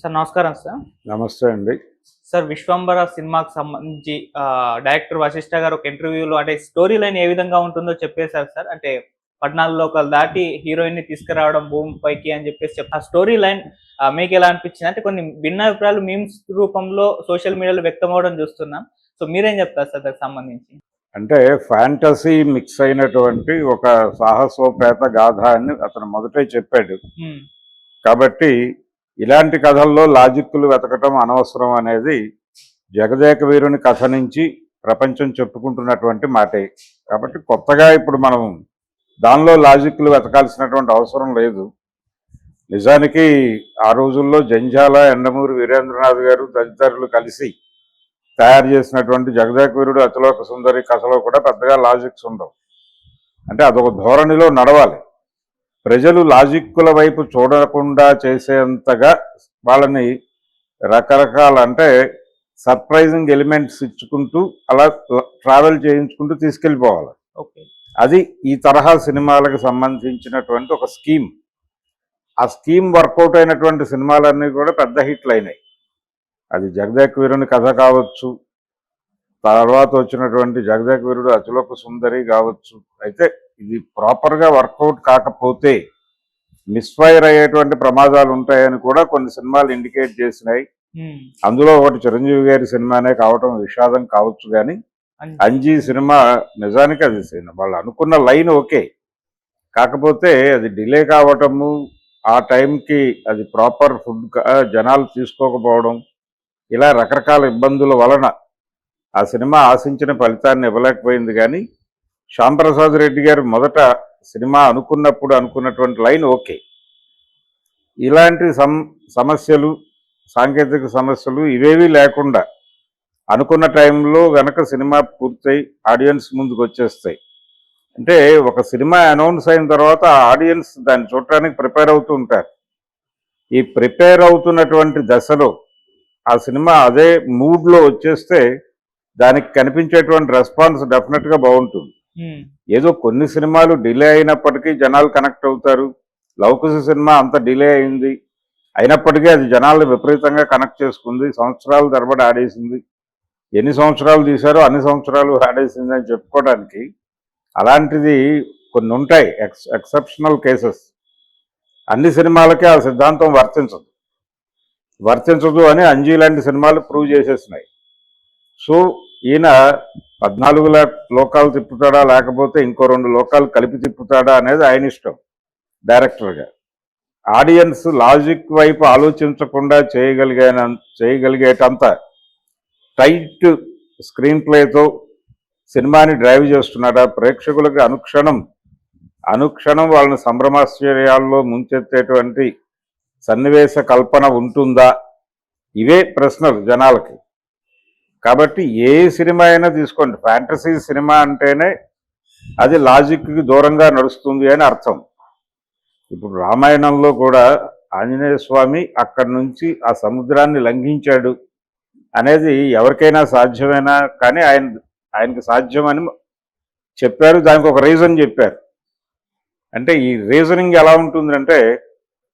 Sir నమస్కారం sir. నమస్తే అండి. సార్ 'విశ్వంబర' సినిమాకి సంబంధించి డైరెక్టర్ వశిష్ఠ గారు ఒక ఇంటర్వ్యూలో అంటే స్టోరీ లైన్ ఏ విధంగా ఉంటుందో చెప్పేశారు సార్. అంటే 14 లోకాలు దాటి హీరోయిన్‌ని తీసుకురావడం భూమిపైకి అని చెప్పేసి ఆ స్టోరీ లైన్ మీకెలా అనిపించింది? అంటే కొన్ని భిన్నాభిప్రాయాలు మీమ్స్ రూపంలో సోషల్ మీడియాలో వ్యక్తమవ్వడం చూస్తున్నాం. సో మీరేం చెప్తారు సార్ దానికి సంబంధించి? అంటే ఫ్యాంటసీ మిక్స్ అయినటువంటి ఒక సాహసోపేత గాథ అని అతను మొదటే చెప్పాడు. కాబట్టి ఇలాంటి కథల్లో లాజిక్లు వెతకటం అనవసరం అనేది జగదేక వీరుని కథ నుంచి ప్రపంచం చెప్పుకుంటున్నటువంటి మాటే. కాబట్టి కొత్తగా ఇప్పుడు మనం దానిలో లాజిక్లు వెతకాల్సినటువంటి అవసరం లేదు. నిజానికి ఆ రోజుల్లో జంజాల, ఎండమూరి వీరేంద్రనాథ్ గారు తదితరులు కలిసి తయారు చేసినటువంటి జగదేక వీరుడు అతిలోక సుందరి కథలో కూడా పెద్దగా లాజిక్స్ ఉండవు. అంటే అదొక ధోరణిలో నడవాలి. ప్రజలు లాజిక్కుల వైపు చూడకుండా చేసేంతగా వాళ్ళని రకరకాల అంటే సర్ప్రైజింగ్ ఎలిమెంట్స్ ఇచ్చుకుంటూ అలా ట్రావెల్ చేయించుకుంటూ తీసుకెళ్ళిపోవాలి. అది ఈ తరహా సినిమాలకు సంబంధించినటువంటి ఒక స్కీమ్. ఆ స్కీమ్ వర్కౌట్ అయినటువంటి సినిమాలన్నీ కూడా పెద్ద హిట్లు అయినాయి. అది జగదేక వీరుని కథ కావచ్చు, తర్వాత వచ్చినటువంటి జగదేక వీరుడు అతిలోక సుందరి కావచ్చు. అయితే ఇది ప్రాపర్గా వర్కౌట్ కాకపోతే మిస్ఫైర్ అయ్యేటువంటి ప్రమాదాలు ఉంటాయని కూడా కొన్ని సినిమాలు ఇండికేట్ చేసినాయి. అందులో ఒకటి చిరంజీవి గారి సినిమానే కావటం విషాదం కావచ్చు, కానీ అంజీ సినిమా నిజానికి అది వాళ్ళు అనుకున్న లైన్ ఓకే, కాకపోతే అది డిలే కావటము, ఆ టైంకి అది ప్రాపర్ ఫుడ్ జనాలు తీసుకోకపోవడం, ఇలా రకరకాల ఇబ్బందుల వలన ఆ సినిమా ఆశించిన ఫలితాన్ని ఇవ్వలేకపోయింది. కానీ శ్యాంప్రసాద్ రెడ్డి గారు మొదట సినిమా అనుకున్నప్పుడు అనుకున్నటువంటి లైన్ ఓకే. ఇలాంటి సమస్యలు, సాంకేతిక సమస్యలు ఇవేవీ లేకుండా అనుకున్న టైంలో గనక సినిమా పూర్తయి ఆడియన్స్ ముందుకు వచ్చేస్తాయి. అంటే ఒక సినిమా అనౌన్స్ అయిన తర్వాత ఆడియన్స్ దాన్ని చూడటానికి ప్రిపేర్ అవుతూ ఉంటారు. ఈ ప్రిపేర్ అవుతున్నటువంటి దశలో ఆ సినిమా అదే మూడ్లో వచ్చేస్తే దానికి కనిపించేటువంటి రెస్పాన్స్ డెఫినెట్గా బాగుంటుంది. ఏదో కొన్ని సినిమాలు డిలే అయినప్పటికీ జనాలు కనెక్ట్ అవుతారు. లవకుశ సినిమా అంత డిలే అయింది, అయినప్పటికీ అది జనాలను విపరీతంగా కనెక్ట్ చేసుకుంది, సంవత్సరాల తరబడి ఆడేసింది. ఎన్ని సంవత్సరాలు తీశారో అన్ని సంవత్సరాలు ఆడేసింది అని చెప్పుకోవడానికి అలాంటిది కొన్ని ఉంటాయి, ఎక్సెప్షనల్ కేసెస్. అన్ని సినిమాలకే ఆ సిద్ధాంతం వర్తించదు అని అంజీ లాంటి సినిమాలు ప్రూవ్ చేసేసినాయి. సో ఈయన 14 లోకాలు తిప్పుతాడా లేకపోతే ఇంకో 2 లోకాలు కలిపి తిప్పుతాడా అనేది ఆయన ఇష్టం డైరెక్టర్గా. ఆడియన్స్ లాజిక్ వైపు ఆలోచించకుండా చేయగలిగేటంత టైట్ స్క్రీన్ ప్లేతో సినిమాని డ్రైవ్ చేస్తున్నాడా, ప్రేక్షకులకు అనుక్షణం వాళ్ళని సంభ్రమాశ్చర్యాల్లో ముంచెత్తేటువంటి సన్నివేశ కల్పన ఉంటుందా, ఇవే ప్రశ్నలు జనాలకి. కాబట్టి ఏ సినిమా అయినా తీసుకోండి, ఫ్యాంటసీ సినిమా అంటేనే అది లాజిక్కి దూరంగా నడుస్తుంది అని అర్థం. ఇప్పుడు రామాయణంలో కూడా ఆంజనేయ స్వామి అక్కడి నుంచి ఆ సముద్రాన్ని లంఘించాడు అనేది ఎవరికైనా సాధ్యమేనా? కానీ ఆయనకి సాధ్యమని చెప్పారు, దానికి ఒక రీజన్ చెప్పారు. అంటే ఈ రీజనింగ్ ఎలా ఉంటుందంటే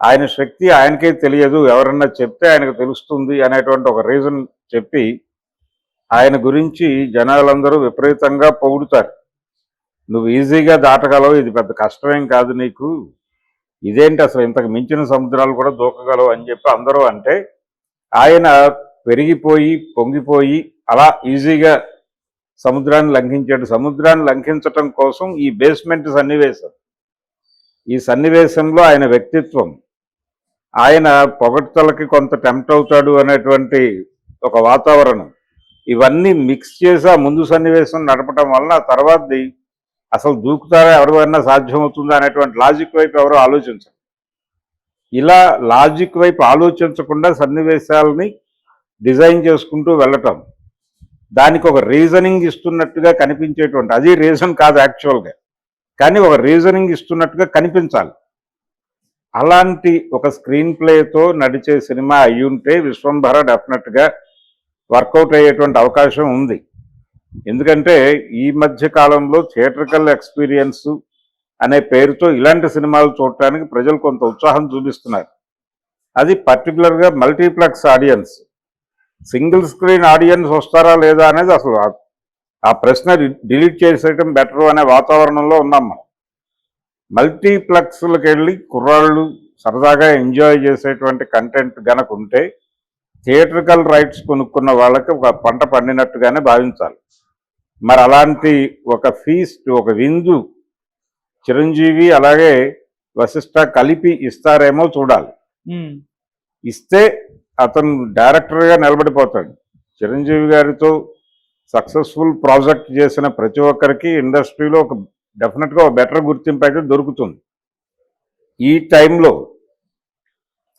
ఆయన శక్తి ఆయనకే తెలియదు, ఎవరన్నా చెప్తే ఆయనకు తెలుస్తుంది అనేటువంటి ఒక రీజన్ చెప్పి ఆయన గురించి జనాలందరూ విపరీతంగా పొగుడుతారు. నువ్వు ఈజీగా దాటగలవు, ఇది పెద్ద కష్టమేం కాదు నీకు, ఇదేంటి అసలు ఇంతకు మించిన సముద్రాలు కూడా దూకగలవు అని చెప్పి అందరూ అంటే ఆయన పెరిగిపోయి పొంగిపోయి అలా ఈజీగా సముద్రాన్ని లంఘించాడు. సముద్రాన్ని లంఘించటం కోసం ఈ బేస్మెంట్ సన్నివేశం, ఈ సన్నివేశంలో ఆయన వ్యక్తిత్వం, ఆయన పొగడ్తలకి కొంత టెంప్ట్ అవుతాడు అనేటువంటి ఒక వాతావరణం, ఇవన్నీ మిక్స్ చేసి ఆ ముందు సన్నివేశం నడపడం వలన తర్వాతది అసలు దూకుతారా, ఎవరివైనా సాధ్యమవుతుందా అనేటువంటి లాజిక్ వైపు ఎవరో ఆలోచించరు. ఇలా లాజిక్ వైపు ఆలోచించకుండా సన్నివేశాలని డిజైన్ చేసుకుంటూ వెళ్ళటం, దానికి ఒక రీజనింగ్ ఇస్తున్నట్టుగా కనిపించేటువంటి, అది రీజన్ కాదు యాక్చువల్గా, కానీ ఒక రీజనింగ్ ఇస్తున్నట్టుగా కనిపించాలి. అలాంటి ఒక స్క్రీన్ ప్లేతో నడిచే సినిమా అయ్యుంటే విశ్వంభర డెఫినెట్గా వర్కౌట్ అయ్యేటువంటి అవకాశం ఉంది. ఎందుకంటే ఈ మధ్య కాలంలో థియేట్రికల్ ఎక్స్పీరియన్స్ అనే పేరుతో ఇలాంటి సినిమాలు చూడటానికి ప్రజలు కొంత ఉత్సాహం చూపిస్తున్నారు. అది పర్టికులర్గా multiplex audience. Single screen audience వస్తారా లేదా అనేది అసలు ఆ ప్రశ్న డిలీట్ చేసేయటం బెటర్ అనే వాతావరణంలో ఉన్నాం మనం. మల్టీప్లెక్స్లకు వెళ్ళి కుర్రాళ్ళు సరదాగా ఎంజాయ్ చేసేటువంటి కంటెంట్ గనక ఉంటే థియేట్రికల్ రైట్స్ కొనుక్కున్న వాళ్ళకి ఒక పంట పండినట్టుగానే భావించాలి. మరి అలాంటి ఒక ఫీస్ట్, ఒక విందు చిరంజీవి అలాగే వశిష్ఠ కలిపి ఇస్తారేమో చూడాలి. ఇస్తే అతను డైరెక్టర్గా నిలబడిపోతాడు. చిరంజీవి గారితో సక్సెస్ఫుల్ ప్రాజెక్ట్ చేసిన ప్రతి ఒక్కరికి ఇండస్ట్రీలో ఒక డెఫినెట్గా ఒక బెటర్ గుర్తింపు అయితే దొరుకుతుంది. ఈ టైంలో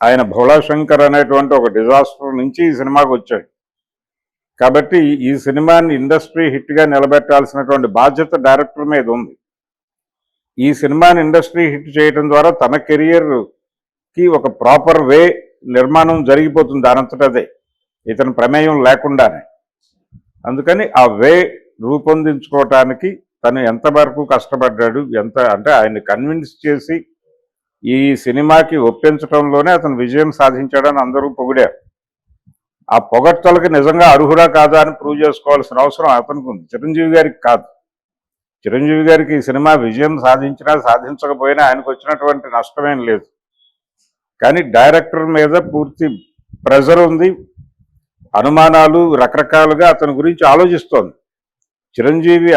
ఆయన భోళాశంకర్ అనేటువంటి ఒక డిజాస్టర్ నుంచి ఈ సినిమాకి వచ్చాడు. కాబట్టి ఈ సినిమాని ఇండస్ట్రీ హిట్గా నిలబెట్టాల్సినటువంటి బాధ్యత డైరెక్టర్ మీద ఉంది. ఈ సినిమాని ఇండస్ట్రీ హిట్ చేయడం ద్వారా తన కెరియర్కి ఒక ప్రాపర్ వే నిర్మాణం జరిగిపోతుంది దానంతటదే, ఇతని ప్రమేయం లేకుండానే. అందుకని ఆ వే రూపొందించుకోవటానికి తను ఎంతవరకు కష్టపడ్డాడు, ఎంత అంటే ఆయన్ని కన్విన్స్ చేసి ఈ సినిమాకి ఒప్పించడంలోనే అతను విజయం సాధించాడని అందరూ పొగిడారు. ఆ పొగడ్తలకి నిజంగా అర్హుడా కాదా అని ప్రూవ్ చేసుకోవాల్సిన అవసరం అతనికి ఉంది, చిరంజీవి గారికి కాదు. చిరంజీవి గారికి ఈ సినిమా విజయం సాధించినా సాధించకపోయినా ఆయనకు వచ్చినటువంటి నష్టమేం లేదు. కానీ డైరెక్టర్ మీద పూర్తి ప్రెజర్ ఉంది, అనుమానాలు రకరకాలుగా అతని గురించి ఆలోచిస్తోంది. చిరంజీవి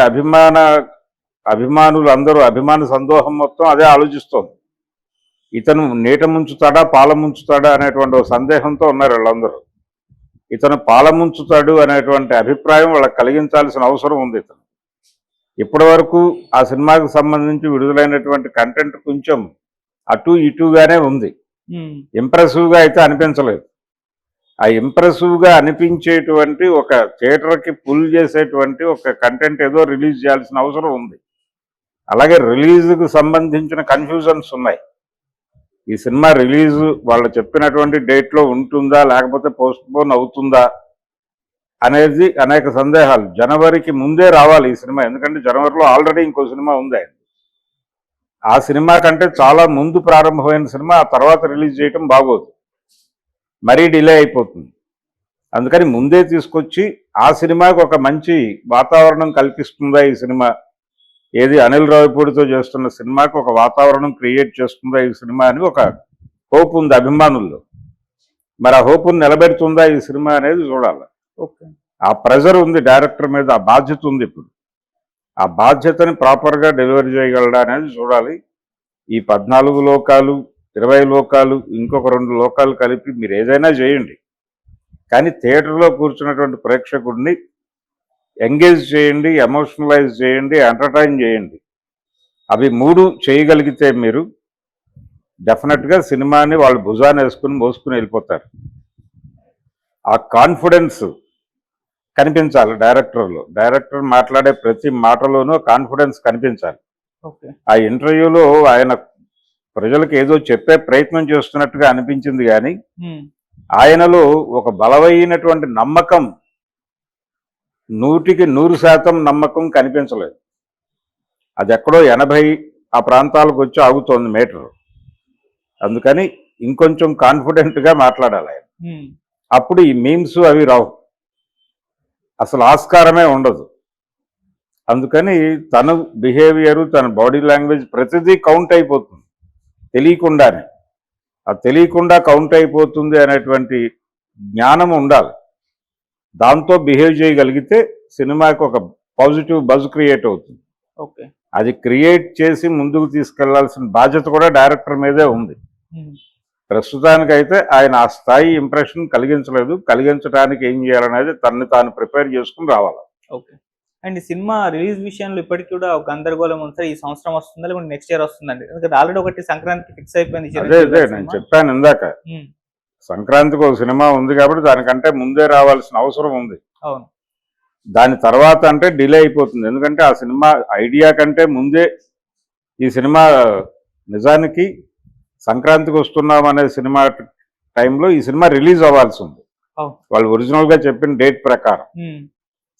అభిమానులు అందరూ, అభిమాన సందోహం మొత్తం అదే ఆలోచిస్తోంది. ఇతను నీట ముంచుతాడా పాల ముంచుతాడా అనేటువంటి ఒక సందేహంతో ఉన్నారు వాళ్ళందరూ. ఇతను పాల ముంచుతాడు అనేటువంటి అభిప్రాయం వాళ్ళకి కలిగించాల్సిన అవసరం ఉంది. ఇతను ఇప్పటి వరకు ఆ సినిమాకు సంబంధించి విడుదలైనటువంటి కంటెంట్ కొంచెం అటు ఇటుగానే ఉంది, ఇంప్రెసివ్గా అయితే అనిపించలేదు. ఆ ఇంప్రెసివ్గా అనిపించేటువంటి ఒక థియేటర్కి పుల్ చేసేటువంటి ఒక కంటెంట్ ఏదో రిలీజ్ చేయాల్సిన అవసరం ఉంది. అలాగే రిలీజ్కు సంబంధించిన కన్ఫ్యూజన్స్ ఉన్నాయి. ఈ సినిమా రిలీజ్ వాళ్ళు చెప్పినటువంటి డేట్లో ఉంటుందా లేకపోతే పోస్ట్పోన్ అవుతుందా అనేది అనేక సందేహాలు. జనవరికి ముందే రావాలి ఈ సినిమా, ఎందుకంటే జనవరిలో ఆల్రెడీ ఇంకో సినిమా ఉంది. ఆ సినిమా కంటే చాలా ముందు ప్రారంభమైన సినిమా ఆ తర్వాత రిలీజ్ చేయటం బాగోదు, మరీ డిలే అయిపోతుంది. అందుకని ముందే తీసుకొచ్చి ఆ సినిమాకి ఒక మంచి వాతావరణం కల్పిస్తుందా ఈ సినిమా, ఏది అనిల్ రావిపూడితో చేస్తున్న సినిమాకి ఒక వాతావరణం క్రియేట్ చేస్తుందా ఈ సినిమా అని ఒక హోప్ ఉంది అభిమానుల్లో. మరి ఆ హోప్ను నిలబెడుతుందా ఈ సినిమా అనేది చూడాలి. ఆ ప్రెజర్ ఉంది డైరెక్టర్ మీద, ఆ బాధ్యత ఉంది. ఇప్పుడు ఆ బాధ్యతని ప్రాపర్గా డెలివరీ చేయగలడా అనేది చూడాలి. ఈ 14 లోకాలు 20 లోకాలు ఇంకొక 2 లోకాలు కలిపి మీరు ఏదైనా చేయండి, కానీ థియేటర్లో కూర్చున్నటువంటి ప్రేక్షకుడిని ఎంగేజ్ చేయండి, ఎమోషనలైజ్ చేయండి, ఎంటర్టైన్ చేయండి. అవి 3 చేయగలిగితే మీరు డెఫినెట్గా సినిమాని వాళ్ళు భుజాన్ని వేసుకుని మోసుకుని వెళ్ళిపోతారు. ఆ కాన్ఫిడెన్స్ కనిపించాలి డైరెక్టర్లో. డైరెక్టర్ మాట్లాడే ప్రతి మాటలోనూ కాన్ఫిడెన్స్ కనిపించాలి. ఆ ఇంటర్వ్యూలో ఆయన ప్రజలకు ఏదో చెప్పే ప్రయత్నం చేస్తున్నట్టుగా అనిపించింది, కానీ ఆయనలో ఒక బలమైనటువంటి నమ్మకం, 100కి 100% నమ్మకం కనిపించలేదు. అది ఎక్కడో 80 ఆ ప్రాంతాలకు వచ్చి ఆగుతోంది మీటర్. అందుకని ఇంకొంచెం కాన్ఫిడెంట్గా మాట్లాడాలి ఆయన. అప్పుడు ఈ మీమ్స్ అవి రావు, అసలు ఆస్కారమే ఉండదు. అందుకని తన బిహేవియరు, తన బాడీ లాంగ్వేజ్ ప్రతిదీ కౌంట్ అయిపోతుంది తెలియకుండానే. ఆ తెలియకుండా కౌంట్ అయిపోతుంది అనేటువంటి జ్ఞానం ఉండాలి. దాంతో బిహేవ్ చేయగలిగితే సినిమాకి ఒక పాజిటివ్ బజ్ క్రియేట్ అవుతుంది. అది క్రియేట్ చేసి ముందుకు తీసుకెళ్లాల్సిన బాధ్యత కూడా డైరెక్టర్ మీదే ఉంది. ప్రస్తుతానికైతే ఆయన ఆ స్థాయి ఇంప్రెషన్ కలిగించలేదు. కలిగించడానికి ఏం చేయాలనేది తనని తాను ప్రిపేర్ చేసుకుని రావాలి. అండ్ ఈ సినిమా రిలీజ్ విషయంలో ఇప్పటికి కూడా ఒక గందరగోళం ఉంది సార్. ఈ సంవత్సరం వస్తుందా లేకపోతే నెక్స్ట్ ఇయర్ వస్తుందండి? ఎందుకంటే ఆల్రెడీ ఒకటి సంక్రాంతికి ఫిక్స్ అయిపోయింది. అదే నేను చెప్పాను ఇందాక, సంక్రాంతికి ఒక సినిమా ఉంది కాబట్టి దానికంటే ముందే రావాల్సిన అవసరం ఉంది. అవును, దాని తర్వాత అంటే డిలే అయిపోతుంది. ఎందుకంటే ఆ సినిమా ఐడియా కంటే ముందే ఈ సినిమా నిజానికి సంక్రాంతికి వస్తున్నాం అనే సినిమా టైంలో ఈ సినిమా రిలీజ్ అవ్వాల్సి ఉంది. వాళ్ళు ఒరిజినల్గా చెప్పిన డేట్ ప్రకారం.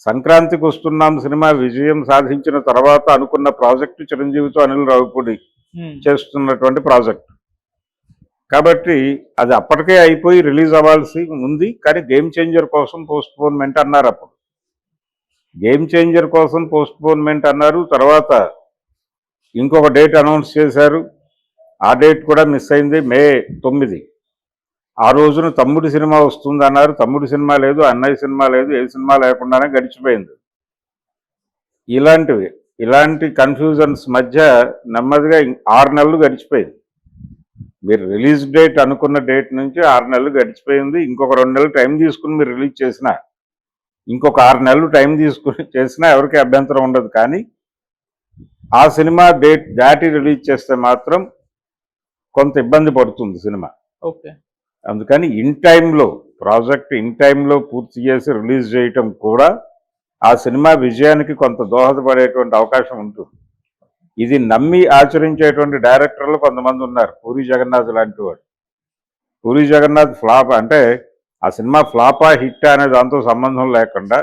సంక్రాంతికి వస్తున్నాం సినిమా విజయం సాధించిన తర్వాత అనుకున్న ప్రాజెక్టు చిరంజీవితో అనిల్ రావిపూడి చేస్తున్నటువంటి ప్రాజెక్ట్. కాబట్టి అది అప్పటికే అయిపోయి రిలీజ్ అవ్వాల్సి ఉంది. కానీ గేమ్ చేంజర్ కోసం పోస్ట్‌పోన్‌మెంట్ అన్నారు అప్పుడు. గేమ్ చేంజర్ కోసం పోస్ట్‌పోన్‌మెంట్ అన్నారు. తర్వాత ఇంకొక డేట్ అనౌన్స్ చేశారు. ఆ డేట్ కూడా మిస్ అయింది. మే 9. ఆ రోజున తమ్ముడి సినిమా వస్తుందన్నారు. తమ్ముడి సినిమా లేదు, అన్నయ్య సినిమా లేదు, ఏ సినిమా లేకుండానే గడిచిపోయింది. ఇలాంటి కన్ఫ్యూజన్స్ మధ్య నెమ్మదిగా 6 నెలలు గడిచిపోయింది. మీరు రిలీజ్ డేట్ అనుకున్న డేట్ నుంచి 6 నెలలు గడిచిపోయింది. ఇంకొక 2 నెలలు టైం తీసుకుని మీరు రిలీజ్ చేసినా, ఇంకొక 6 నెలలు టైం తీసుకుని చేసినా ఎవరికి అభ్యంతరం ఉండదు. కానీ ఆ సినిమా డేట్ దాటి రిలీజ్ చేస్తే మాత్రం కొంత ఇబ్బంది పడుతుంది సినిమా. ఓకే. అందుకని ప్రాజెక్ట్ ఇన్ టైంలో పూర్తి చేసి రిలీజ్ చేయటం కూడా ఆ సినిమా విజయానికి కొంత దోహదపడేటువంటి అవకాశం ఉంటుంది. ఇది నమ్మి ఆచరించేటువంటి డైరెక్టర్లు కొంతమంది ఉన్నారు. పూరి జగన్నాథ్ లాంటి వాడు. పూరి జగన్నాథ్ ఫ్లాప్ అంటే ఆ సినిమా ఫ్లాపా హిట్టా అనే దాంతో సంబంధం లేకుండా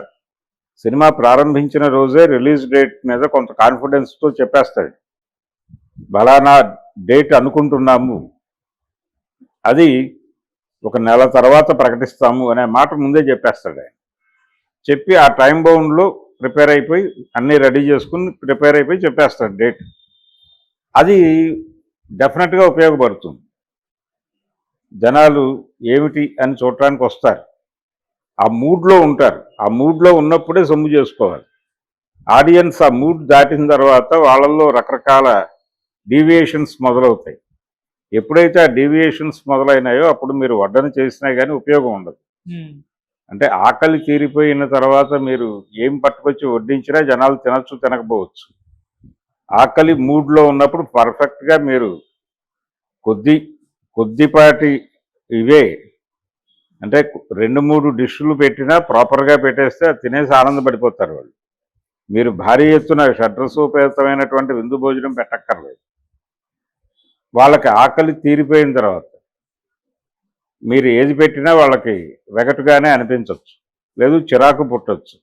సినిమా ప్రారంభించిన రోజే రిలీజ్ డేట్ మీద కొంత కాన్ఫిడెన్స్తో చెప్పేస్తాడు. బలానా డేట్ అనుకుంటున్నాము, అది ఒక నెల తర్వాత ప్రకటిస్తాము అనే మాట ముందే చెప్పేస్తాడు ఆయన. చెప్పి ఆ టైం బౌండ్లో ప్రిపేర్ అయిపోయి అన్నీ రెడీ చేసుకుని ప్రిపేర్ అయిపోయి చెప్పేస్తాడు డేట్. అది డెఫినెట్గా ఉపయోగపడుతుంది. జనాలు ఏమిటి అని చూడటానికి వస్తారు, ఆ మూడ్లో ఉంటారు. ఆ మూడ్లో ఉన్నప్పుడే సొమ్ము చేసుకోవాలి. ఆడియన్స్ ఆ మూడ్ దాటిన తర్వాత వాళ్ళల్లో రకరకాల డీవియేషన్స్ మొదలవుతాయి. ఎప్పుడైతే ఆ డీవియేషన్స్ మొదలైనాయో అప్పుడు మీరు వడ్డన చేసినా కానీ ఉపయోగం ఉండదు. అంటే ఆకలి తీరిపోయిన తర్వాత మీరు ఏం పట్టుకొచ్చి వడ్డించినా జనాలు తినచ్చు తినకపోవచ్చు. ఆకలి మూడ్లో ఉన్నప్పుడు పర్ఫెక్ట్గా మీరు కొద్దిపాటి ఇవే అంటే 2-3 డిష్లు పెట్టినా ప్రాపర్గా పెట్టేస్తే అది తినేసి ఆనందపడిపోతారు వాళ్ళు. మీరు భారీ ఎత్తున షడ్రసోపేతమైనటువంటి విందు భోజనం పెట్టక్కర్లేదు. వాళ్ళకి ఆకలి తీరిపోయిన తర్వాత మీరు ఏది పెట్టినా వాళ్ళకి వెగటుగానే అనిపించవచ్చు, లేదు చిరాకు పుట్టచ్చు.